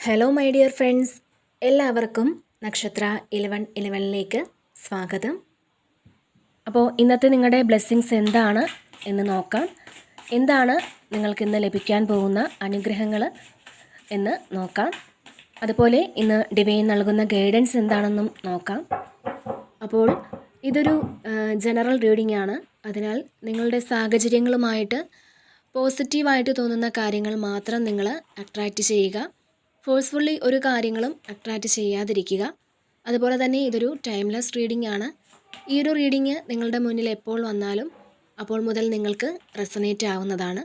Hello my dear friends, എല്ലാവർക്കും നക്ഷത്ര 1111ലേക്ക് സ്വാഗതം. അപ്പോൾ ഇന്നത്തെ നിങ്ങളുടെ ബ്ലെസ്സിങ്സ് എന്താണ് എന്ന് നോക്കാം. എന്താണ് നിങ്ങൾക്ക് ഇന്ന് ലഭിക്കാൻ പോകുന്ന അനുഗ്രഹങ്ങൾ എന്ന് നോക്കാം. അതുപോലെ ഇന്ന് ഡിവൈൻ നൽകുന്ന ഗൈഡൻസ് എന്താണെന്നും നോക്കാം. അപ്പോൾ ഇതൊരു ജനറൽ റീഡിംഗ് ആണ്. അതിനാൽ നിങ്ങളുടെ സാഹചര്യങ്ങളുമായിട്ട് പോസിറ്റീവായിട്ട് തോന്നുന്ന കാര്യങ്ങൾ മാത്രം നിങ്ങൾ അട്രാക്റ്റ് ചെയ്യുക. ഫോഴ്സ്ഫുള്ളി ഒരു കാര്യങ്ങളും അട്രാക്റ്റ് ചെയ്യാതിരിക്കുക. അതുപോലെ തന്നെ ഇതൊരു ടൈംലെസ് റീഡിംഗ് ആണ്. ഈ ഒരു റീഡിംഗ് നിങ്ങളുടെ മുന്നിൽ എപ്പോൾ വന്നാലും അപ്പോൾ മുതൽ നിങ്ങൾക്ക് റെസൊനേറ്റ് ആവുന്നതാണ്.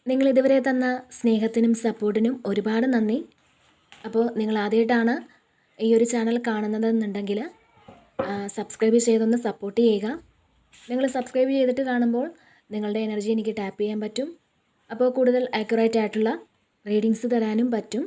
നിങ്ങൾ ഇതുവരെ തന്ന സ്നേഹത്തിനും സപ്പോർട്ടിനും ഒരുപാട് നന്ദി. അപ്പോൾ നിങ്ങൾ ആദ്യമായിട്ടാണ് ഈ ഒരു ചാനൽ കാണുന്നതെന്നുണ്ടെങ്കിൽ സബ്സ്ക്രൈബ് ചെയ്തൊന്ന് സപ്പോർട്ട് ചെയ്യുക. നിങ്ങൾ സബ്സ്ക്രൈബ് ചെയ്തിട്ട് കാണുമ്പോൾ നിങ്ങളുടെ എനർജി എനിക്ക് ടാപ്പ് ചെയ്യാൻ പറ്റും. അപ്പോൾ കൂടുതൽ ആക്യുറേറ്റ് ആയിട്ടുള്ള റീഡിങ്സ് തരാനും പറ്റും.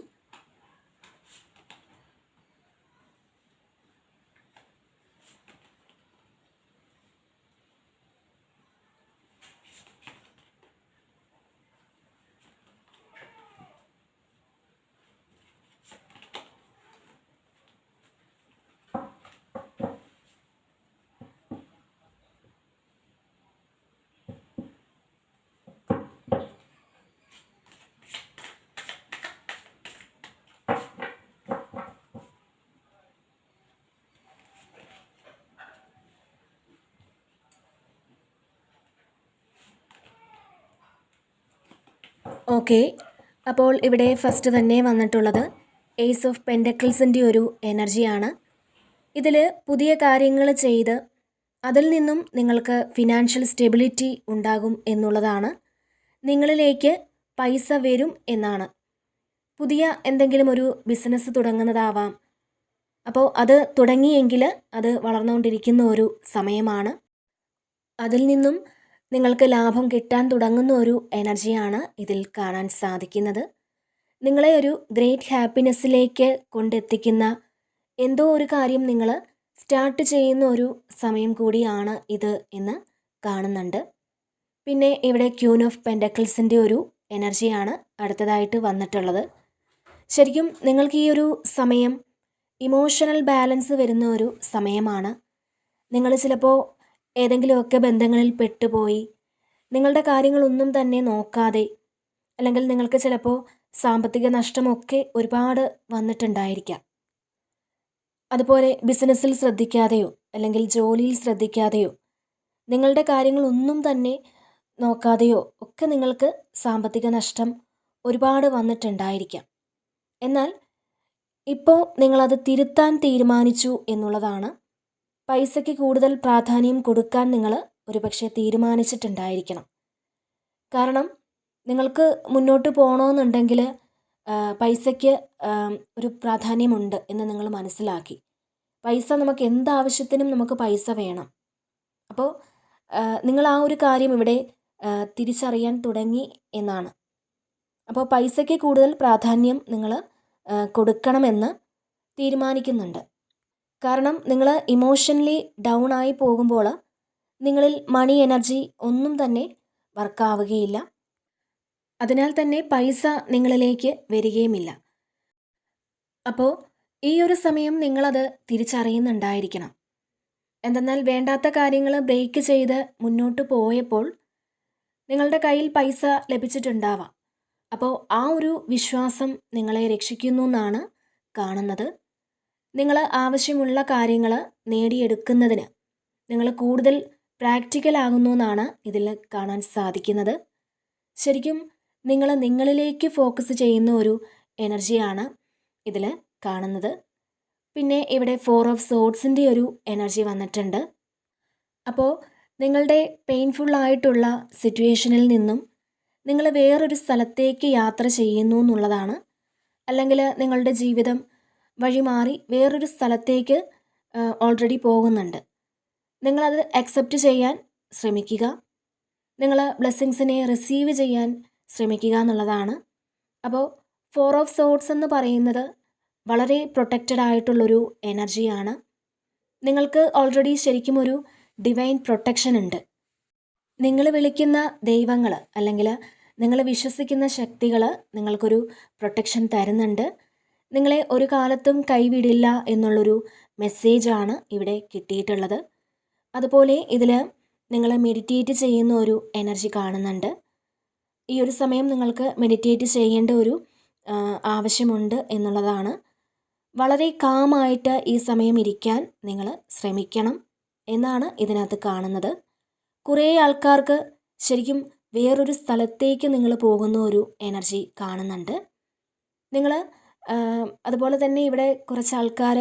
ഓക്കെ, അപ്പോൾ ഇവിടെ ഫസ്റ്റ് തന്നെ വന്നിട്ടുള്ളത് ഏസ് ഓഫ് പെൻഡക്കിൾസിൻ്റെ ഒരു എനർജിയാണ്. ഇതിൽ പുതിയ കാര്യങ്ങൾ ചെയ്ത് അതിൽ നിന്നും നിങ്ങൾക്ക് ഫിനാൻഷ്യൽ സ്റ്റെബിലിറ്റി ഉണ്ടാകും എന്നുള്ളതാണ്. നിങ്ങളിലേക്ക് പൈസ വരും എന്നാണ്. പുതിയ എന്തെങ്കിലും ഒരു ബിസിനസ് തുടങ്ങുന്നതാവാം. അപ്പോൾ അത് തുടങ്ങിയെങ്കിൽ അത് വളർന്നുകൊണ്ടിരിക്കുന്ന ഒരു സമയമാണ്. അതിൽ നിന്നും നിങ്ങൾക്ക് ലാഭം കിട്ടാൻ തുടങ്ങുന്ന ഒരു എനർജിയാണ് ഇതിൽ കാണാൻ സാധിക്കുന്നത്. നിങ്ങളെ ഒരു ഗ്രേറ്റ് ഹാപ്പിനെസ്സിലേക്ക് കൊണ്ടെത്തിക്കുന്ന എന്തോ ഒരു കാര്യം നിങ്ങൾ സ്റ്റാർട്ട് ചെയ്യുന്ന ഒരു സമയം കൂടിയാണ് ഇത് എന്ന് കാണുന്നുണ്ട്. പിന്നെ ഇവിടെ ക്യൂൻ ഓഫ് പെൻഡക്കിൾസിൻ്റെ ഒരു എനർജിയാണ് അടുത്തതായിട്ട് വന്നിട്ടുള്ളത്. ശരിക്കും നിങ്ങൾക്ക് ഈ ഒരു സമയം ഇമോഷണൽ ബാലൻസ് വരുന്ന ഒരു സമയമാണ്. നിങ്ങൾ ചിലപ്പോൾ ഏതെങ്കിലുമൊക്കെ ബന്ധങ്ങളിൽ പെട്ടുപോയി നിങ്ങളുടെ കാര്യങ്ങളൊന്നും തന്നെ നോക്കാതെ, അല്ലെങ്കിൽ നിങ്ങൾക്ക് ചിലപ്പോൾ സാമ്പത്തിക നഷ്ടമൊക്കെ ഒരുപാട് വന്നിട്ടുണ്ടായിരിക്കാം. അതുപോലെ ബിസിനസ്സിൽ ശ്രദ്ധിക്കാതെയോ അല്ലെങ്കിൽ ജോലിയിൽ ശ്രദ്ധിക്കാതെയോ നിങ്ങളുടെ കാര്യങ്ങളൊന്നും തന്നെ നോക്കാതെയോ ഒക്കെ നിങ്ങൾക്ക് സാമ്പത്തിക നഷ്ടം ഒരുപാട് വന്നിട്ടുണ്ടായിരിക്കാം. എന്നാൽ ഇപ്പോൾ നിങ്ങളത് തിരുത്താൻ തീരുമാനിച്ചു എന്നുള്ളതാണ്. പൈസയ്ക്ക് കൂടുതൽ പ്രാധാന്യം കൊടുക്കാൻ നിങ്ങൾ ഒരുപക്ഷെ തീരുമാനിച്ചിട്ടുണ്ടായിരിക്കണം. കാരണം നിങ്ങൾക്ക് മുന്നോട്ട് പോകണമെന്നുണ്ടെങ്കിൽ പൈസയ്ക്ക് ഒരു പ്രാധാന്യമുണ്ട് എന്ന് നിങ്ങൾ മനസ്സിലാക്കി. പൈസ നമുക്ക് എന്താവശ്യത്തിനും നമുക്ക് പൈസ വേണം. അപ്പോൾ നിങ്ങൾ ആ ഒരു കാര്യം ഇവിടെ തിരിച്ചറിയാൻ തുടങ്ങി എന്നാണ്. അപ്പോൾ പൈസയ്ക്ക് കൂടുതൽ പ്രാധാന്യം നിങ്ങൾ കൊടുക്കണമെന്ന് തീരുമാനിക്കുന്നുണ്ട്. കാരണം നിങ്ങൾ ഇമോഷണലി ഡൗൺ ആയി പോകുമ്പോൾ നിങ്ങളിൽ മണി എനർജി ഒന്നും തന്നെ വർക്കാവുകയില്ല. അതിനാൽ തന്നെ പൈസ നിങ്ങളിലേക്ക് വരികയുമില്ല. അപ്പോൾ ഈ ഒരു സമയം നിങ്ങളത് തിരിച്ചറിയുന്നുണ്ടായിരിക്കണം. എന്തെന്നാൽ വേണ്ടാത്ത കാര്യങ്ങൾ ബ്രേക്ക് ചെയ്ത് മുന്നോട്ട് പോയപ്പോൾ നിങ്ങളുടെ കയ്യിൽ പൈസ ലഭിച്ചിട്ടുണ്ടാവാം. അപ്പോൾ ആ ഒരു വിശ്വാസം നിങ്ങളെ രക്ഷിക്കുന്നു എന്നാണ് കാണുന്നത്. നിങ്ങൾ ആവശ്യമുള്ള കാര്യങ്ങൾ നേടിയെടുക്കുന്നതിന് നിങ്ങൾ കൂടുതൽ പ്രാക്ടിക്കൽ ആകുന്നു എന്നാണ് ഇതിൽ കാണാൻ സാധിക്കുന്നത്. ശരിക്കും നിങ്ങൾ നിങ്ങളിലേക്ക് ഫോക്കസ് ചെയ്യുന്ന ഒരു എനർജിയാണ് ഇതിൽ കാണുന്നത്. പിന്നെ ഇവിടെ 4 ഓഫ് സോഡ്സിൻ്റെ ഒരു എനർജി വന്നിട്ടുണ്ട്. അപ്പോൾ നിങ്ങളുടെ പെയിൻഫുള്ളായിട്ടുള്ള സിറ്റുവേഷനിൽ നിന്നും നിങ്ങൾ വേറൊരു സ്ഥലത്തേക്ക് യാത്ര ചെയ്യുന്നു എന്നുള്ളതാണ്. അല്ലെങ്കിൽ നിങ്ങളുടെ ജീവിതം വഴിമാറി വേറൊരു സ്ഥലത്തേക്ക് ഓൾറെഡി പോകുന്നുണ്ട്. നിങ്ങളത് അക്സെപ്റ്റ് ചെയ്യാൻ ശ്രമിക്കുക. നിങ്ങൾ ബ്ലെസ്സിങ്സിനെ റിസീവ് ചെയ്യാൻ ശ്രമിക്കുക എന്നുള്ളതാണ്. അപ്പോൾ 4 ഓഫ് സോഡ്സ് എന്ന് പറയുന്നത് വളരെ പ്രൊട്ടക്റ്റഡ് ആയിട്ടുള്ളൊരു എനർജിയാണ്. നിങ്ങൾക്ക് ഓൾറെഡി ശരിക്കും ഒരു ഡിവൈൻ പ്രൊട്ടക്ഷൻ ഉണ്ട്. നിങ്ങൾ വിളിക്കുന്ന ദൈവങ്ങൾ അല്ലെങ്കിൽ നിങ്ങൾ വിശ്വസിക്കുന്ന ശക്തികൾ നിങ്ങൾക്കൊരു പ്രൊട്ടക്ഷൻ തരുന്നുണ്ട്. നിങ്ങളെ ഒരു കാലത്തും കൈവിടില്ല എന്നുള്ളൊരു മെസ്സേജാണ് ഇവിടെ കിട്ടിയിട്ടുള്ളത്. അതുപോലെ ഇതിൽ നിങ്ങൾ മെഡിറ്റേറ്റ് ചെയ്യുന്ന ഒരു എനർജി കാണുന്നുണ്ട്. ഈ ഒരു സമയം നിങ്ങൾക്ക് മെഡിറ്റേറ്റ് ചെയ്യേണ്ട ഒരു ആവശ്യമുണ്ട് എന്നുള്ളതാണ്. വളരെ കാമായിട്ട് ഈ സമയം ഇരിക്കാൻ നിങ്ങൾ ശ്രമിക്കണം എന്നാണ് ഇതിനകത്ത് കാണുന്നത്. കുറേ ആൾക്കാർക്ക് ശരിക്കും വേറൊരു സ്ഥലത്തേക്ക് നിങ്ങൾ പോകുന്ന ഒരു എനർജി കാണുന്നുണ്ട്. നിങ്ങൾ അതുപോലെ തന്നെ ഇവിടെ കുറച്ച് ആൾക്കാർ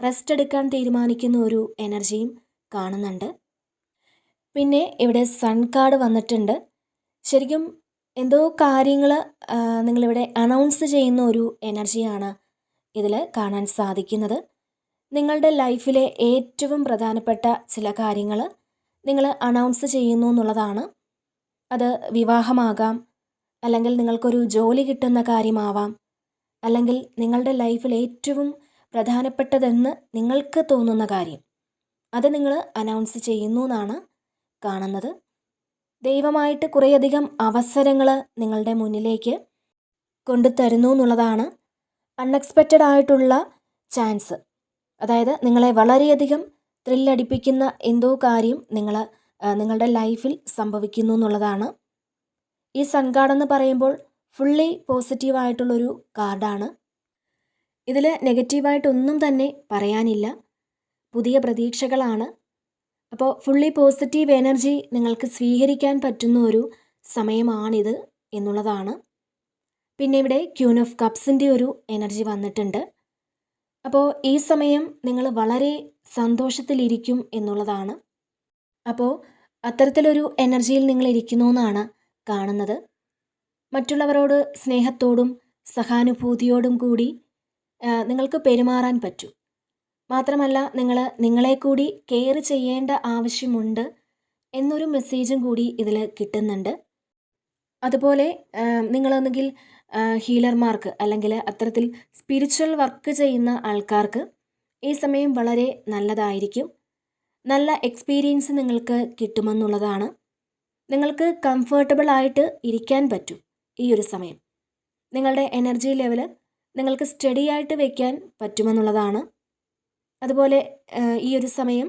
റെസ്റ്റ് എടുക്കാൻ തീരുമാനിക്കുന്ന ഒരു എനർജിയും കാണുന്നുണ്ട്. പിന്നെ ഇവിടെ സൺ കാർഡ് വന്നിട്ടുണ്ട്. ശരിക്കും എന്തോ കാര്യങ്ങൾ നിങ്ങളിവിടെ അനൗൺസ് ചെയ്യുന്ന ഒരു എനർജിയാണ് ഇതിൽ കാണാൻ സാധിക്കുന്നത്. നിങ്ങളുടെ ലൈഫിലെ ഏറ്റവും പ്രധാനപ്പെട്ട ചില കാര്യങ്ങൾ നിങ്ങൾ അനൗൺസ് ചെയ്യുന്നു എന്നുള്ളതാണ്. അത് വിവാഹമാകാം, അല്ലെങ്കിൽ നിങ്ങൾക്കൊരു ജോലി കിട്ടുന്ന കാര്യമാവാം, അല്ലെങ്കിൽ നിങ്ങളുടെ ലൈഫിൽ ഏറ്റവും പ്രധാനപ്പെട്ടതെന്ന് നിങ്ങൾക്ക് തോന്നുന്ന കാര്യം അത് നിങ്ങൾ അനൗൺസ് ചെയ്യുന്നു എന്നാണ് കാണുന്നത്. ദൈവമായിട്ട് കുറേയധികം അവസരങ്ങൾ നിങ്ങളുടെ മുന്നിലേക്ക് കൊണ്ടുതരുന്നു എന്നുള്ളതാണ്. അൺഎക്സ്പെക്റ്റഡ് ആയിട്ടുള്ള ചാൻസ്, അതായത് നിങ്ങളെ വളരെയധികം ത്രില്ലടിപ്പിക്കുന്ന എന്തോ കാര്യം നിങ്ങളുടെ ലൈഫിൽ സംഭവിക്കുന്നു എന്നുള്ളതാണ്. ഈ സൺ കാർഡ് എന്ന് പറയുമ്പോൾ ഫുള്ളി പോസിറ്റീവായിട്ടുള്ളൊരു കാർഡാണ്. ഇതിൽ നെഗറ്റീവായിട്ടൊന്നും തന്നെ പറയാനില്ല. പുതിയ പ്രതീക്ഷകളാണ്. അപ്പോൾ ഫുള്ളി പോസിറ്റീവ് എനർജി നിങ്ങൾക്ക് സ്വീകരിക്കാൻ പറ്റുന്ന ഒരു സമയമാണിത് എന്നുള്ളതാണ്. പിന്നെ ഇവിടെ ക്യൂൻ ഓഫ് കപ്സിൻ്റെ ഒരു എനർജി വന്നിട്ടുണ്ട്. അപ്പോൾ ഈ സമയം നിങ്ങൾ വളരെ സന്തോഷത്തിലിരിക്കും എന്നുള്ളതാണ്. അപ്പോൾ അത്തരത്തിലൊരു എനർജിയിൽ നിങ്ങൾ ഇരിക്കുന്നു എന്നാണ് കാണുന്നത്. മറ്റുള്ളവരോട് സ്നേഹത്തോടും സഹാനുഭൂതിയോടും കൂടി നിങ്ങൾക്ക് പെരുമാറാൻ പറ്റും. മാത്രമല്ല നിങ്ങളെ കൂടി കെയർ ചെയ്യേണ്ട ആവശ്യമുണ്ട് എന്നൊരു മെസ്സേജും കൂടി ഇതിൽ കിട്ടുന്നുണ്ട്. അതുപോലെ നിങ്ങളൊന്നുകിൽ ഹീലർമാർക്ക് അല്ലെങ്കിൽ അത്തരത്തിൽ സ്പിരിച്വൽ വർക്ക് ചെയ്യുന്ന ആൾക്കാർക്ക് ഈ സമയം വളരെ നല്ലതായിരിക്കും. നല്ല എക്സ്പീരിയൻസ് നിങ്ങൾക്ക് കിട്ടുമെന്നുള്ളതാണ്. നിങ്ങൾക്ക് കംഫർട്ടബിൾ ആയിട്ട് ഇരിക്കാൻ പറ്റും ഈ ഒരു സമയം. നിങ്ങളുടെ എനർജി ലെവൽ നിങ്ങൾക്ക് സ്റ്റഡി ആയിട്ട് വയ്ക്കാൻ പറ്റുമെന്നുള്ളതാണ്. അതുപോലെ ഈ ഒരു സമയം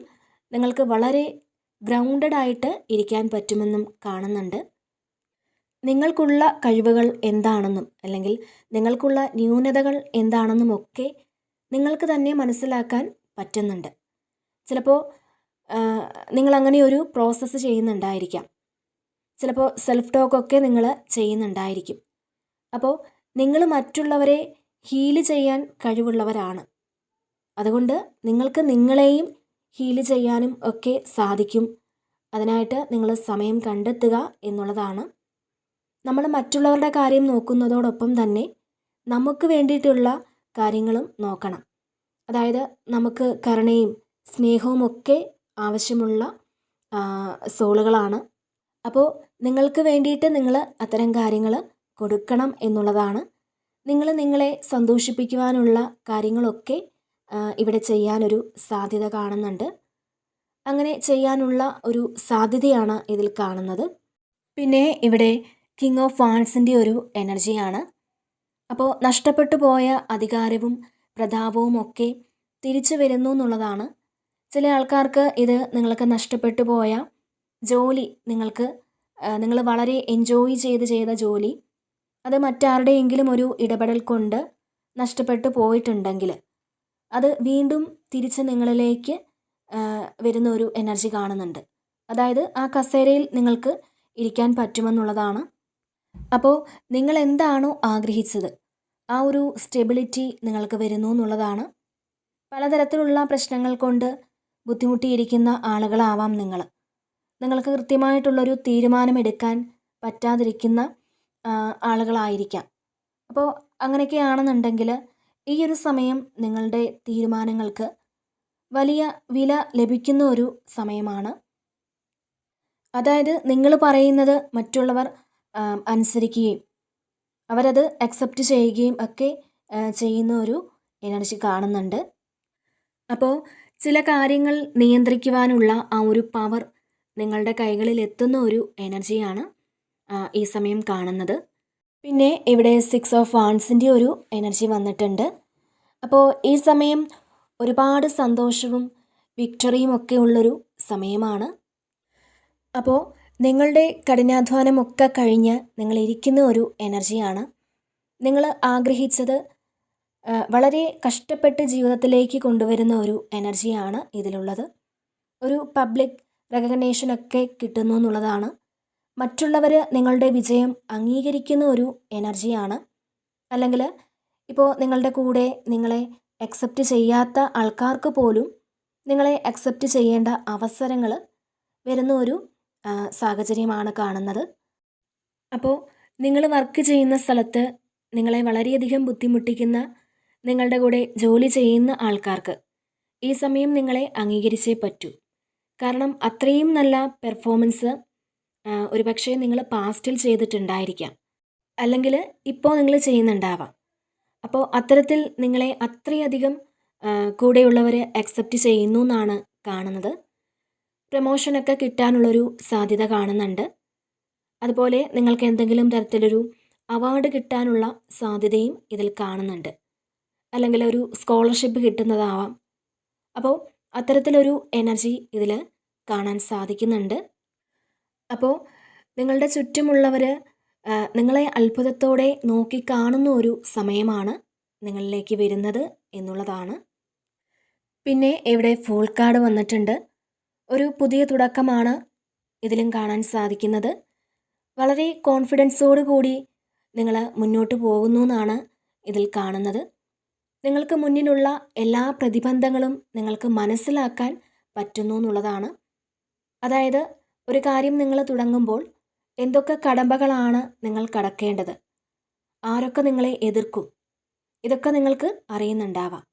നിങ്ങൾക്ക് വളരെ ഗ്രൗണ്ടഡ് ആയിട്ട് ഇരിക്കാൻ പറ്റുമെന്നും കാണുന്നുണ്ട്. നിങ്ങൾക്കുള്ള കഴിവുകൾ എന്താണെന്നും അല്ലെങ്കിൽ നിങ്ങൾക്കുള്ള ന്യൂനതകൾ എന്താണെന്നും ഒക്കെ നിങ്ങൾക്ക് തന്നെ മനസ്സിലാക്കാൻ പറ്റുന്നുണ്ട്. ചിലപ്പോൾ നിങ്ങളങ്ങനെ ഒരു പ്രോസസ്സ് ചെയ്യുന്നുണ്ടായിരിക്കാം. ചിലപ്പോൾ സെൽഫ് ടോക്കൊക്കെ നിങ്ങൾ ചെയ്യുന്നുണ്ടായിരിക്കും. അപ്പോൾ നിങ്ങൾ മറ്റുള്ളവരെ ഹീല് ചെയ്യാൻ കഴിവുള്ളവരാണ്. അതുകൊണ്ട് നിങ്ങൾക്ക് നിങ്ങളെയും ഹീല് ചെയ്യാനും ഒക്കെ സാധിക്കും. അതിനായിട്ട് നിങ്ങൾ സമയം കണ്ടെത്തുക എന്നുള്ളതാണ്. നമ്മൾ മറ്റുള്ളവരുടെ കാര്യം നോക്കുന്നതോടൊപ്പം തന്നെ നമുക്ക് വേണ്ടിയിട്ടുള്ള കാര്യങ്ങളും നോക്കണം. അതായത് നമുക്ക് കരുണയും സ്നേഹവും ഒക്കെ ആവശ്യമുള്ള സോളുകളാണ്. അപ്പോൾ നിങ്ങൾക്ക് വേണ്ടിയിട്ട് നിങ്ങൾ അത്തരം കാര്യങ്ങൾ കൊടുക്കണം എന്നുള്ളതാണ്. നിങ്ങളെ സന്തോഷിപ്പിക്കുവാനുള്ള കാര്യങ്ങളൊക്കെ ഇവിടെ ചെയ്യാനൊരു സാധ്യത കാണുന്നുണ്ട്. അങ്ങനെ ചെയ്യാനുള്ള ഒരു സാധ്യതയാണ് ഇതിൽ കാണുന്നത്. പിന്നെ ഇവിടെ കിങ് ഓഫ് വാൺസിൻ്റെ ഒരു എനർജിയാണ്. അപ്പോൾ നഷ്ടപ്പെട്ടു പോയ അധികാരവും പ്രതാപവും ഒക്കെ തിരിച്ചു വരുന്നു എന്നുള്ളതാണ്. ചില ആൾക്കാർക്ക് ഇത് നിങ്ങൾക്ക് നഷ്ടപ്പെട്ടു പോയ ജോലി, നിങ്ങൾ വളരെ എൻജോയ് ചെയ്ത ജോലി അത് മറ്റാരുടെയെങ്കിലും ഒരു ഇടപെടൽ കൊണ്ട് നഷ്ടപ്പെട്ടു പോയിട്ടുണ്ടെങ്കിൽ അത് വീണ്ടും തിരിച്ച് നിങ്ങളിലേക്ക് വരുന്ന ഒരു എനർജി കാണുന്നുണ്ട്. അതായത് ആ കസേരയിൽ നിങ്ങൾക്ക് ഇരിക്കാൻ പറ്റുമെന്നുള്ളതാണ്. അപ്പോൾ നിങ്ങൾ എന്താണോ ആഗ്രഹിച്ചത് ആ ഒരു സ്റ്റെബിലിറ്റി നിങ്ങൾക്ക് വരുന്നു എന്നുള്ളതാണ്. പലതരത്തിലുള്ള പ്രശ്നങ്ങൾ കൊണ്ട് ബുദ്ധിമുട്ടിയിരിക്കുന്ന ആളുകളാവാം നിങ്ങൾക്ക് കൃത്യമായിട്ടുള്ളൊരു തീരുമാനമെടുക്കാൻ പറ്റാതിരിക്കുന്ന ആളുകളായിരിക്കാം. അപ്പോൾ അങ്ങനെയൊക്കെയാണെന്നുണ്ടെങ്കിൽ ഈ ഒരു സമയം നിങ്ങളുടെ തീരുമാനങ്ങൾക്ക് വലിയ വില ലഭിക്കുന്ന ഒരു സമയമാണ്. അതായത് നിങ്ങൾ പറയുന്നത് മറ്റുള്ളവർ അനുസരിക്കുകയും അവരത് അക്സെപ്റ്റ് ചെയ്യുകയും ഒക്കെ ചെയ്യുന്ന ഒരു എനർജി കാണുന്നുണ്ട്. അപ്പോൾ ചില കാര്യങ്ങൾ നിയന്ത്രിക്കുവാനുള്ള ആ ഒരു പവർ നിങ്ങളുടെ കൈകളിൽ എത്തുന്ന ഒരു എനർജിയാണ്. ഈ സമയം കാണുന്നത്. പിന്നെ ഇവിടെ 6 ഓഫ് വാൺസിൻ്റെ ഒരു എനർജി വന്നിട്ടുണ്ട്. അപ്പോൾ ഈ സമയം ഒരുപാട് സന്തോഷവും വിക്ടറിയും ഒക്കെ ഉള്ളൊരു സമയമാണ്. അപ്പോൾ നിങ്ങളുടെ കഠിനാധ്വാനമൊക്കെ കഴിഞ്ഞ് നിങ്ങളിരിക്കുന്ന ഒരു എനർജിയാണ്. നിങ്ങൾ ആഗ്രഹിച്ചത് വളരെ കഷ്ടപ്പെട്ട് ജീവിതത്തിലേക്ക് കൊണ്ടുവരുന്ന ഒരു എനർജിയാണ് ഇതിലുള്ളത്. ഒരു പബ്ലിക് റെക്കഗ്നേഷനൊക്കെ കിട്ടുന്നു എന്നുള്ളതാണ്. മറ്റുള്ളവർ നിങ്ങളുടെ വിജയം അംഗീകരിക്കുന്ന ഒരു എനർജിയാണ്. അല്ലെങ്കിൽ ഇപ്പോൾ നിങ്ങളുടെ കൂടെ നിങ്ങളെ അക്സെപ്റ്റ് ചെയ്യാത്ത ആൾക്കാർക്ക് പോലും നിങ്ങളെ അക്സെപ്റ്റ് ചെയ്യേണ്ട അവസരങ്ങൾ വരുന്ന ഒരു സാഹചര്യമാണ് കാണുന്നത്. അപ്പോൾ നിങ്ങൾ വർക്ക് ചെയ്യുന്ന സ്ഥലത്ത് നിങ്ങളെ വളരെയധികം ബുദ്ധിമുട്ടിക്കുന്ന നിങ്ങളുടെ കൂടെ ജോലി ചെയ്യുന്ന ആൾക്കാർക്ക് ഈ സമയം നിങ്ങളെ അംഗീകരിച്ചേ പറ്റൂ. കാരണം അത്രയും നല്ല പെർഫോമൻസ് ഒരുപക്ഷെ നിങ്ങൾ പാസ്റ്റിൽ ചെയ്തിട്ടുണ്ടായിരിക്കാം, അല്ലെങ്കിൽ ഇപ്പോൾ നിങ്ങൾ ചെയ്യുന്നുണ്ടാവാം. അപ്പോൾ അത്തരത്തിൽ നിങ്ങളെ അത്രയധികം കൂടെയുള്ളവർ അക്സെപ്റ്റ് ചെയ്യുന്നു എന്നാണ് കാണുന്നത്. പ്രമോഷനൊക്കെ കിട്ടാനുള്ളൊരു സാധ്യത കാണുന്നുണ്ട്. അതുപോലെ നിങ്ങൾക്ക് എന്തെങ്കിലും തരത്തിലൊരു അവാർഡ് കിട്ടാനുള്ള സാധ്യതയും ഇതിൽ കാണുന്നുണ്ട്, അല്ലെങ്കിൽ ഒരു സ്കോളർഷിപ്പ് കിട്ടുന്നതാവാം. അപ്പോൾ അത്തരത്തിലൊരു എനർജി ഇതിൽ കാണാൻ സാധിക്കുന്നുണ്ട്. അപ്പോൾ നിങ്ങളുടെ ചുറ്റുമുള്ളവർ നിങ്ങളെ അത്ഭുതത്തോടെ നോക്കിക്കാണുന്ന ഒരു സമയമാണ് നിങ്ങളിലേക്ക് വരുന്നത് എന്നുള്ളതാണ്. പിന്നെ ഇവിടെ ഫുൾ കാർഡ് വന്നിട്ടുണ്ട്. ഒരു പുതിയ തുടക്കമാണ് ഇതിലും കാണാൻ സാധിക്കുന്നത്. വളരെ കോൺഫിഡൻസോടു കൂടി നിങ്ങൾ മുന്നോട്ട് പോകുന്നു എന്നാണ് ഇതിൽ കാണുന്നത്. നിങ്ങൾക്ക് മുന്നിലുള്ള എല്ലാ പ്രതിബന്ധങ്ങളും നിങ്ങൾക്ക് മനസ്സിലാക്കാൻ പറ്റുന്നു എന്നുള്ളതാണ്. അതായത് ഒരു കാര്യം നിങ്ങൾ തുടങ്ങുമ്പോൾ എന്തൊക്കെ കടമ്പകളാണ് നിങ്ങൾ കടക്കേണ്ടത്, ആരൊക്കെ നിങ്ങളെ എതിർക്കും, ഇതൊക്കെ നിങ്ങൾക്ക് അറിയുന്നുണ്ടാവാം.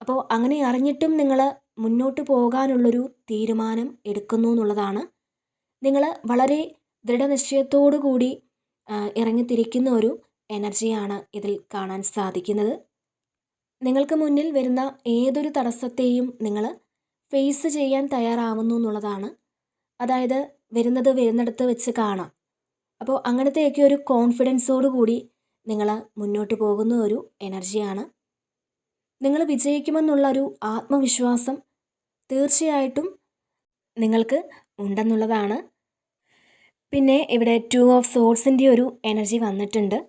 അപ്പോൾ അങ്ങനെ അറിഞ്ഞിട്ടും നിങ്ങൾ മുന്നോട്ട് പോകാനുള്ളൊരു തീരുമാനം എടുക്കുന്നു എന്നുള്ളതാണ്. നിങ്ങൾ വളരെ ദൃഢനിശ്ചയത്തോടു കൂടി ഇറങ്ങിത്തിരിക്കുന്ന ഒരു എനർജിയാണ് ഇതിൽ കാണാൻ സാധിക്കുന്നത്. നിങ്ങൾക്ക് മുന്നിൽ വരുന്ന ഏതൊരു തടസ്സത്തെയും നിങ്ങൾ ഫേസ് ചെയ്യാൻ തയ്യാറാവുന്നു എന്നുള്ളതാണ്. അതായത് വരുന്നിടത്ത് വെച്ച് കാണാം. അപ്പോൾ അങ്ങനത്തെയൊക്കെ ഒരു കോൺഫിഡൻസോടു കൂടി നിങ്ങൾ മുന്നോട്ട് പോകുന്ന ഒരു എനർജിയാണ്. നിങ്ങൾ വിജയിക്കുമെന്നുള്ള ഒരു ആത്മവിശ്വാസം തീർച്ചയായിട്ടും നിങ്ങൾക്ക് ഉണ്ടെന്നുള്ളതാണ്. പിന്നെ ഇവിടെ 2 ഓഫ് സോൾസിൻ്റെ ഒരു എനർജി വന്നിട്ടുണ്ട്.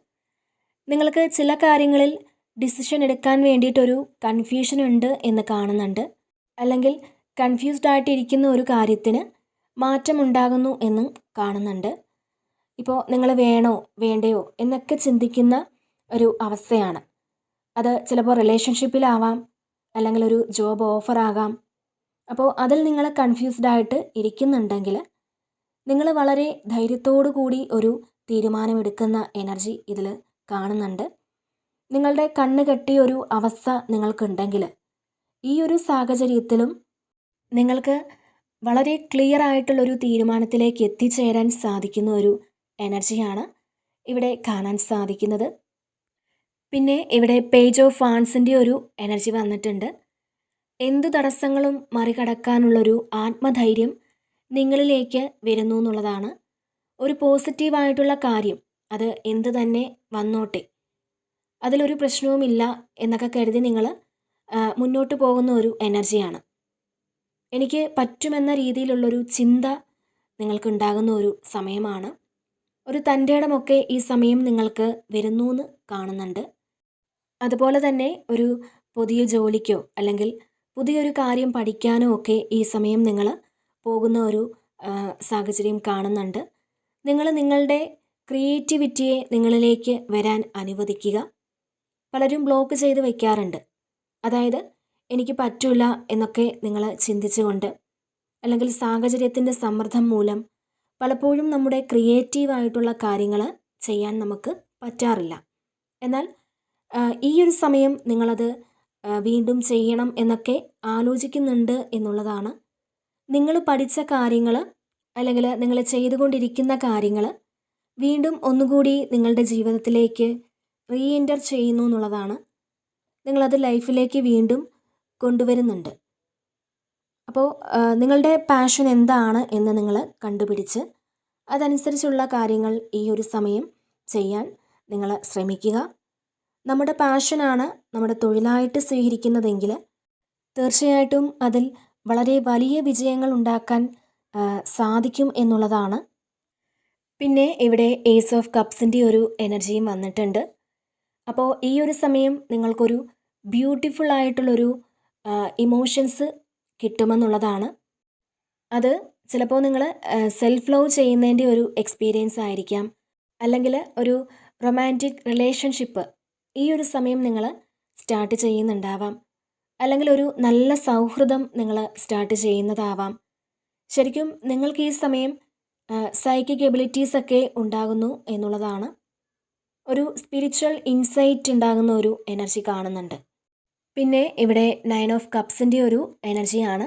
നിങ്ങൾക്ക് ചില കാര്യങ്ങളിൽ ഡിസിഷൻ എടുക്കാൻ വേണ്ടിയിട്ടൊരു കൺഫ്യൂഷൻ ഉണ്ട് എന്ന് കാണുന്നുണ്ട്, അല്ലെങ്കിൽ കൺഫ്യൂസ്ഡ് ആയിട്ടിരിക്കുന്ന ഒരു കാര്യത്തിന് മാറ്റമുണ്ടാകുന്നു എന്നും കാണുന്നുണ്ട്. ഇപ്പോൾ നിങ്ങൾ വേണോ വേണ്ടയോ എന്നൊക്കെ ചിന്തിക്കുന്ന ഒരു അവസ്ഥയാണ്. അത് ചിലപ്പോൾ റിലേഷൻഷിപ്പിലാവാം, അല്ലെങ്കിൽ ഒരു ജോബ് ഓഫർ ആകാം. അപ്പോൾ അതിൽ നിങ്ങൾ കൺഫ്യൂസ്ഡ് ആയിട്ട് ഇരിക്കുന്നുണ്ടെങ്കിൽ നിങ്ങൾ വളരെ ധൈര്യത്തോടു കൂടി ഒരു തീരുമാനമെടുക്കുന്ന എനർജി ഇതിൽ കാണുന്നുണ്ട്. നിങ്ങളുടെ കണ്ണ് കെട്ടിയ ഒരു അവസ്ഥ നിങ്ങൾക്കുണ്ടെങ്കിൽ ഈ ഒരു സാഹചര്യത്തിലും നിങ്ങൾക്ക് വളരെ ക്ലിയർ ആയിട്ടുള്ളൊരു തീരുമാനത്തിലേക്ക് എത്തിച്ചേരാൻ സാധിക്കുന്ന ഒരു എനർജിയാണ് ഇവിടെ കാണാൻ സാധിക്കുന്നത്. പിന്നെ ഇവിടെ പേജ് ഓഫ് വാൺസിൻ്റെ ഒരു എനർജി വന്നിട്ടുണ്ട്. എന്തു തടസ്സങ്ങളും മറികടക്കാനുള്ളൊരു ആത്മധൈര്യം നിങ്ങളിലേക്ക് വരുന്നു എന്നുള്ളതാണ്. ഒരു പോസിറ്റീവായിട്ടുള്ള കാര്യം, അത് എന്ത് തന്നെ വന്നോട്ടെ, അതിലൊരു പ്രശ്നവുമില്ല എന്നൊക്കെ കരുതി നിങ്ങൾ മുന്നോട്ട് പോകുന്ന ഒരു എനർജിയാണ്. എനിക്ക് പറ്റുമെന്ന രീതിയിലുള്ളൊരു ചിന്ത നിങ്ങൾക്കുണ്ടാകുന്ന ഒരു സമയമാണ്. ഒരു തൻ്റെയിടമൊക്കെ ഈ സമയം നിങ്ങൾക്ക് വരുന്നു എന്ന് കാണുന്നുണ്ട്. അതുപോലെ തന്നെ ഒരു പുതിയ ജോലിക്കോ അല്ലെങ്കിൽ പുതിയൊരു കാര്യം പഠിക്കാനോ ഒക്കെ ഈ സമയം നിങ്ങൾ പോകുന്ന ഒരു സാഹചര്യം കാണുന്നുണ്ട്. നിങ്ങൾ നിങ്ങളുടെ ക്രിയേറ്റിവിറ്റിയെ നിങ്ങളിലേക്ക് വരാൻ അനുവദിക്കുക. പലരും ബ്ലോക്ക് ചെയ്ത് വയ്ക്കാറുണ്ട്. അതായത് എനിക്ക് പറ്റില്ല എന്നൊക്കെ നിങ്ങൾ ചിന്തിച്ചുകൊണ്ട്, അല്ലെങ്കിൽ സാഹചര്യത്തിൻ്റെ സമ്മർദ്ദം മൂലം പലപ്പോഴും നമ്മുടെ ക്രിയേറ്റീവായിട്ടുള്ള കാര്യങ്ങൾ ചെയ്യാൻ നമുക്ക് പറ്റാറില്ല. എന്നാൽ ഈ ഒരു സമയം നിങ്ങളത് വീണ്ടും ചെയ്യണം എന്നൊക്കെ ആലോചിക്കുന്നുണ്ട് എന്നുള്ളതാണ്. നിങ്ങൾ പഠിച്ച കാര്യങ്ങൾ, അല്ലെങ്കിൽ നിങ്ങൾ ചെയ്തുകൊണ്ടിരിക്കുന്ന കാര്യങ്ങൾ വീണ്ടും ഒന്നുകൂടി നിങ്ങളുടെ ജീവിതത്തിലേക്ക് റീഎൻ്റർ ചെയ്യുന്നു എന്നുള്ളതാണ്. നിങ്ങളത് ലൈഫിലേക്ക് വീണ്ടും കൊണ്ടുവരുന്നുണ്ട്. അപ്പോൾ നിങ്ങളുടെ പാഷൻ എന്താണ് എന്ന് നിങ്ങൾ കണ്ടുപിടിച്ച് അതനുസരിച്ചുള്ള കാര്യങ്ങൾ ഈ ഒരു സമയം ചെയ്യാൻ നിങ്ങൾ ശ്രമിക്കുക. നമ്മുടെ പാഷനാണ് നമ്മുടെ തൊഴിലായിട്ട് സ്വീകരിക്കുന്നതെങ്കിൽ തീർച്ചയായിട്ടും അതിൽ വളരെ വലിയ വിജയങ്ങൾ ഉണ്ടാക്കാൻ സാധിക്കും എന്നുള്ളതാണ്. പിന്നെ ഇവിടെ ഏസ് ഓഫ് കപ്സിൻ്റെ ഒരു എനർജിയും വന്നിട്ടുണ്ട്. അപ്പോൾ ഈ ഒരു സമയം നിങ്ങൾക്കൊരു ബ്യൂട്ടിഫുൾ ആയിട്ടുള്ളൊരു ഇമോഷൻസ് കിട്ടുമെന്നുള്ളതാണ്. അത് ചിലപ്പോൾ നിങ്ങൾ സെൽഫ് ലവ് ചെയ്യുന്നതിൻ്റെ ഒരു എക്സ്പീരിയൻസ് ആയിരിക്കാം, അല്ലെങ്കിൽ ഒരു റൊമാൻറ്റിക് റിലേഷൻഷിപ്പ് ഈ ഒരു സമയം നിങ്ങൾ സ്റ്റാർട്ട് ചെയ്യുന്നുണ്ടാവാം, അല്ലെങ്കിൽ ഒരു നല്ല സൗഹൃദം നിങ്ങൾ സ്റ്റാർട്ട് ചെയ്യുന്നതാവാം. ശരിക്കും നിങ്ങൾക്ക് ഈ സമയം സൈക്കിക് എബിലിറ്റീസ് ഒക്കെ ഉണ്ടാകുന്നു എന്നുള്ളതാണ്. ഒരു സ്പിരിച്വൽ ഇൻസൈറ്റ് ഉണ്ടാകുന്ന ഒരു എനർജി കാണുന്നുണ്ട്. പിന്നെ ഇവിടെ 9 ഓഫ് കപ്സിൻ്റെ ഒരു എനർജിയാണ്.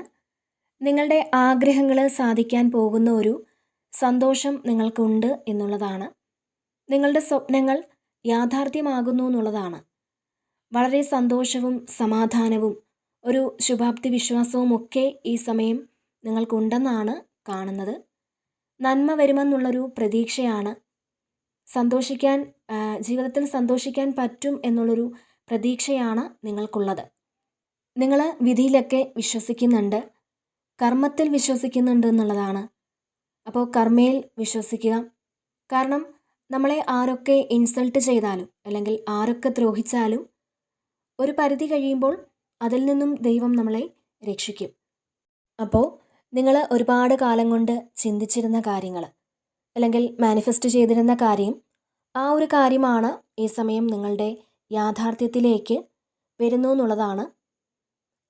നിങ്ങളുടെ ആഗ്രഹങ്ങൾ സാധിക്കാൻ പോകുന്ന ഒരു സന്തോഷം നിങ്ങൾക്കുണ്ട് എന്നുള്ളതാണ്. നിങ്ങളുടെ സ്വപ്നങ്ങൾ യാഥാർത്ഥ്യമാകുന്നു എന്നുള്ളതാണ്. വളരെ സന്തോഷവും സമാധാനവും ഒരു ശുഭാപ്തി വിശ്വാസവും ഒക്കെ ഈ സമയം നിങ്ങൾക്കുണ്ടെന്നാണ് കാണുന്നത്. നന്മ വരുമെന്നുള്ളൊരു പ്രതീക്ഷയാണ്. സന്തോഷിക്കാൻ ജീവിതത്തിൽ സന്തോഷിക്കാൻ പറ്റും എന്നുള്ളൊരു പ്രതീക്ഷയാണ് നിങ്ങൾക്കുള്ളത്. നിങ്ങൾ വിധിയിലൊക്കെ വിശ്വസിക്കുന്നുണ്ട്, കർമ്മത്തിൽ വിശ്വസിക്കുന്നുണ്ട് എന്നുള്ളതാണ്. അപ്പോൾ കർമ്മയിൽ വിശ്വസിക്കുക. കാരണം നമ്മളെ ആരൊക്കെ ഇൻസൾട്ട് ചെയ്താലും അല്ലെങ്കിൽ ആരൊക്കെ ദ്രോഹിച്ചാലും ഒരു പരിധി കഴിയുമ്പോൾ അതിൽ നിന്നും ദൈവം നമ്മളെ രക്ഷിക്കും. അപ്പോൾ നിങ്ങൾ ഒരുപാട് കാലം കൊണ്ട് ചിന്തിച്ചിരുന്ന കാര്യങ്ങൾ അല്ലെങ്കിൽ മാനിഫെസ്റ്റ് ചെയ്തിരുന്ന കാര്യം, ആ ഒരു കാര്യമാണ് ഈ സമയം നിങ്ങളുടെ യാഥാർത്ഥ്യത്തിലേക്ക് വരുന്നു എന്നുള്ളതാണ്.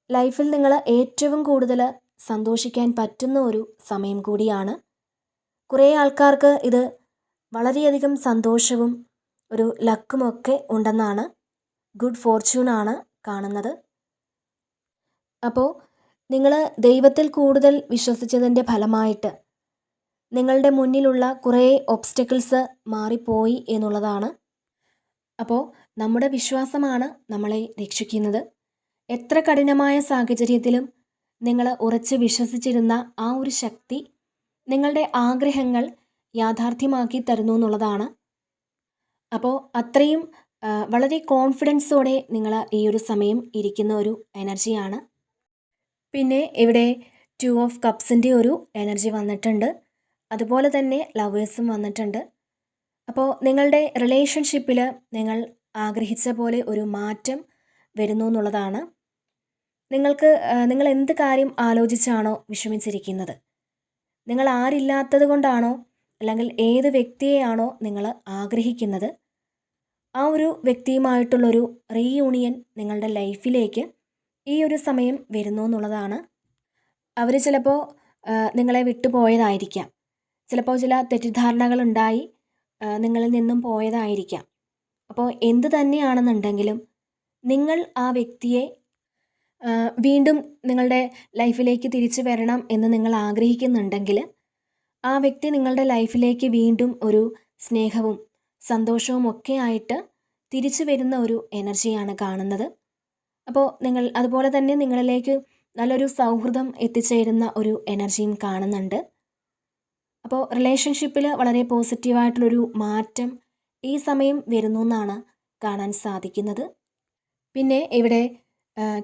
ലൈഫിൽ നിങ്ങൾ ഏറ്റവും കൂടുതൽ സന്തോഷിക്കാൻ പറ്റുന്ന ഒരു സമയം കൂടിയാണ്. കുറേ ആൾക്കാർക്ക് ഇത് വളരെയധികം സന്തോഷവും ഒരു ലക്കുമൊക്കെ ഉണ്ടെന്നാണ്, ഗുഡ് ഫോർച്യൂണാണ് കാണുന്നത്. അപ്പോൾ നിങ്ങൾ ദൈവത്തിൽ കൂടുതൽ വിശ്വസിച്ചതിൻ്റെ ഫലമായിട്ട് നിങ്ങളുടെ മുന്നിലുള്ള കുറേ ഒബ്സ്റ്റക്കിൾസ് മാറിപ്പോയി എന്നുള്ളതാണ്. അപ്പോൾ നമ്മുടെ വിശ്വാസമാണ് നമ്മളെ രക്ഷിക്കുന്നത്. എത്ര കഠിനമായ സാഹചര്യത്തിലും നിങ്ങൾ ഉറച്ച് വിശ്വസിച്ചിരുന്ന ആ ഒരു ശക്തി നിങ്ങളുടെ ആഗ്രഹങ്ങൾ യാഥാർത്ഥ്യമാക്കി തരുന്നു എന്നുള്ളതാണ്. അപ്പോൾ അത്രയും വളരെ കോൺഫിഡൻസോടെ നിങ്ങൾ ഈ ഒരു സമയം ഇരിക്കുന്ന ഒരു എനർജിയാണ്. പിന്നെ ഇവിടെ 2 ഓഫ് കപ്സിൻ്റെ ഒരു എനർജി വന്നിട്ടുണ്ട്. അതുപോലെ തന്നെ ലവേഴ്സും വന്നിട്ടുണ്ട്. അപ്പോൾ നിങ്ങളുടെ റിലേഷൻഷിപ്പിൽ നിങ്ങൾ ആഗ്രഹിച്ച പോലെ ഒരു മാറ്റം വരുന്നു എന്നുള്ളതാണ്. നിങ്ങൾ എന്ത് കാര്യം ആലോചിച്ചാണോ വിഷമിച്ചിരിക്കുന്നത്, നിങ്ങൾ ആരില്ലാത്തത് കൊണ്ടാണോ അല്ലെങ്കിൽ ഏത് വ്യക്തിയെയാണോ നിങ്ങൾ ആഗ്രഹിക്കുന്നത്, ആ ഒരു വ്യക്തിയുമായിട്ടുള്ളൊരു റീയൂണിയൻ നിങ്ങളുടെ ലൈഫിലേക്ക് ഈ ഒരു സമയം വരുന്നു എന്നുള്ളതാണ്. അവർ ചിലപ്പോൾ നിങ്ങളെ വിട്ടുപോയതായിരിക്കാം, ചിലപ്പോൾ ചില തെറ്റിദ്ധാരണകളുണ്ടായി നിങ്ങളിൽ നിന്നും പോയതായിരിക്കാം. അപ്പോൾ എന്ത് തന്നെയാണെന്നുണ്ടെങ്കിലും നിങ്ങൾ ആ വ്യക്തിയെ വീണ്ടും നിങ്ങളുടെ ലൈഫിലേക്ക് തിരിച്ചു വരണം എന്ന് നിങ്ങൾ ആഗ്രഹിക്കുന്നുണ്ടെങ്കിൽ ആ വ്യക്തി നിങ്ങളുടെ ലൈഫിലേക്ക് വീണ്ടും ഒരു സ്നേഹവും സന്തോഷവും ഒക്കെ ആയിട്ട് തിരിച്ചു വരുന്ന ഒരു എനർജിയാണ് കാണുന്നത്. അപ്പോൾ അതുപോലെ തന്നെ നിങ്ങളിലേക്ക് നല്ലൊരു സൗഹൃദം എത്തിച്ചേരുന്ന ഒരു എനർജിയും കാണുന്നുണ്ട്. അപ്പോൾ റിലേഷൻഷിപ്പിൽ വളരെ പോസിറ്റീവായിട്ടുള്ളൊരു മാറ്റം ഈ സമയം വരുന്നു എന്നാണ് കാണാൻ സാധിക്കുന്നത്. പിന്നെ ഇവിടെ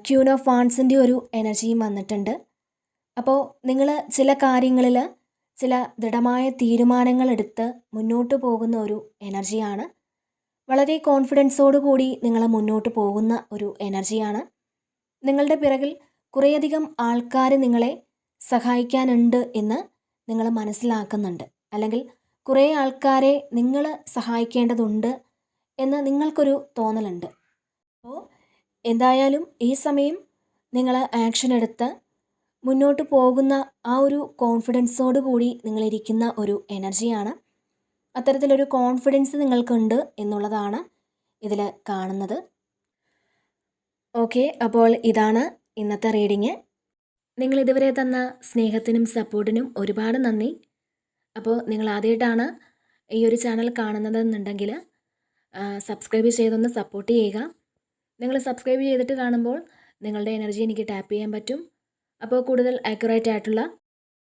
ക്യൂൻ ഓഫ് വാൺസിൻ്റെ ഒരു എനർജിയും വന്നിട്ടുണ്ട്. അപ്പോൾ നിങ്ങൾ ചില കാര്യങ്ങളിൽ ചില ദൃഢമായ തീരുമാനങ്ങൾ എടുത്ത് മുന്നോട്ട് പോകുന്ന ഒരു എനർജിയാണ്. വളരെ കോൺഫിഡൻസോടു കൂടി നിങ്ങൾ മുന്നോട്ട് പോകുന്ന ഒരു എനർജിയാണ്. നിങ്ങളുടെ പിറകിൽ കുറേയധികം ആൾക്കാർ നിങ്ങളെ സഹായിക്കാനുണ്ട് എന്ന് നിങ്ങൾ മനസ്സിലാക്കുന്നുണ്ട്, അല്ലെങ്കിൽ കുറേ ആൾക്കാരെ നിങ്ങൾ സഹായിക്കേണ്ടതുണ്ട് എന്ന് നിങ്ങൾക്കൊരു തോന്നലുണ്ട്. അപ്പോൾ എന്തായാലും ഈ സമയം നിങ്ങൾ ആക്ഷൻ എടുത്ത് മുന്നോട്ട് പോകുന്ന ആ ഒരു കോൺഫിഡൻസോട് കൂടി നിങ്ങളിരിക്കുന്ന ഒരു എനർജിയാണ്. അത്തരത്തിലൊരു കോൺഫിഡൻസ് നിങ്ങൾക്കുണ്ട് എന്നുള്ളതാണ് ഇതിൽ കാണുന്നത്. ഓക്കെ, അപ്പോൾ ഇതാണ് ഇന്നത്തെ റീഡിങ്. നിങ്ങൾ ഇതുവരെ തന്ന സ്നേഹത്തിനും സപ്പോർട്ടിനും ഒരുപാട് നന്ദി. അപ്പോൾ നിങ്ങൾ ആദ്യമായിട്ടാണ് ഈ ഒരു ചാനൽ കാണുന്നതെന്നുണ്ടെങ്കിൽ സബ്സ്ക്രൈബ് ചെയ്തൊന്ന് സപ്പോർട്ട് ചെയ്യുക. നിങ്ങൾ സബ്സ്ക്രൈബ് ചെയ്തിട്ട് കാണുമ്പോൾ നിങ്ങളുടെ എനർജി എനിക്ക് ടാപ്പ് ചെയ്യാൻ പറ്റും. അപ്പോൾ കൂടുതൽ ആക്യുറേറ്റ് ആയിട്ടുള്ള